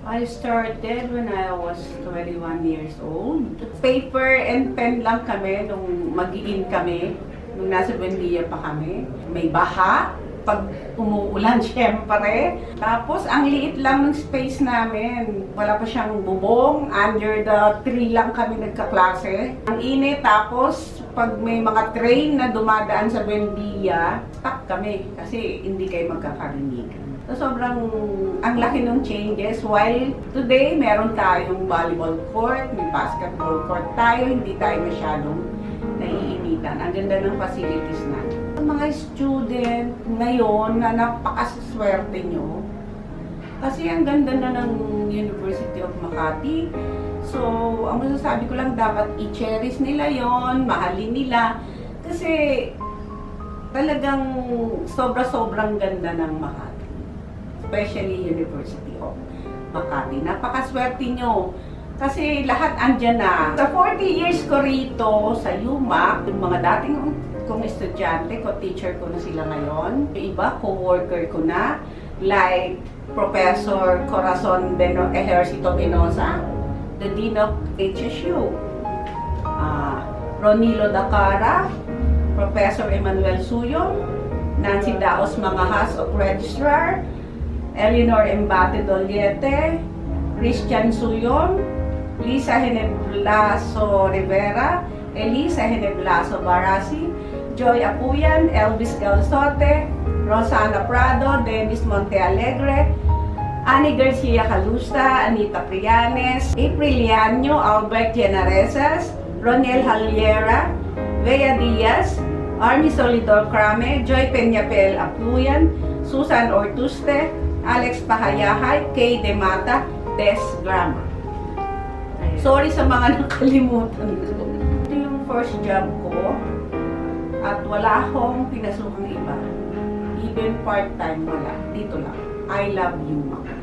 I started when I was 21 years old. Paper and pen lang kami nung mag-in kami, nung nasa Buendia pa kami. May baha, pag umuulan syempre. Tapos ang liit lang ng space namin. Wala pa siyang bubong, under the tree lang kami nagkaklase. Ang init, tapos pag may mga train na dumadaan sa Buendia, stuck kami kasi hindi kayo magkakarinig. So, sobrang ang laki ng changes. While today, meron tayong volleyball court, may basketball court tayo, hindi tayo masyadong naiinitan. Ang ganda ng facilities natin. Ang mga student ngayon na napakaswerte nyo, kasi ang ganda na ng University of Makati. So, ang masasabi ko lang, dapat i-cherish nila yon, mahalin nila. Kasi talagang sobra-sobrang ganda ng Makati. Especially University of Makati. Napakaswerte nyo. Kasi lahat andyan na. Sa 40 years ko rito sa UMAC, yung mga dating kong estudyante ko, teacher ko na sila ngayon. Yung iba, co-worker ko na. Like Professor Corazon Ejercito Benosa, the Dean of HSU. Ronilo Dacara, Professor Emmanuel Suyong, Nancy Daos Mangahas of Registrar, Eleanor Embate Doliete, Christian Suyon, Lisa Heneblaso Rivera, Elisa Heneblaso Barasi, Joy Apuyan, Elvis Galsote, Rosana Prado, Dennis Montealegre, Annie Garcia Calusta, Anita Prianes, April Lianyo, Albert Genaresas, Ronel Haliera, Bea Diaz, Army Solidor Crame, Joy Peñapel Apuyan, Susan Ortuste, Alex Pahayahay, Kay Demata, Des Grammar. Sorry sa mga nakalimutan ko. Ito yung first job ko at wala akong pinasukang iba. Even part-time wala. Dito lang. I love you, Mama.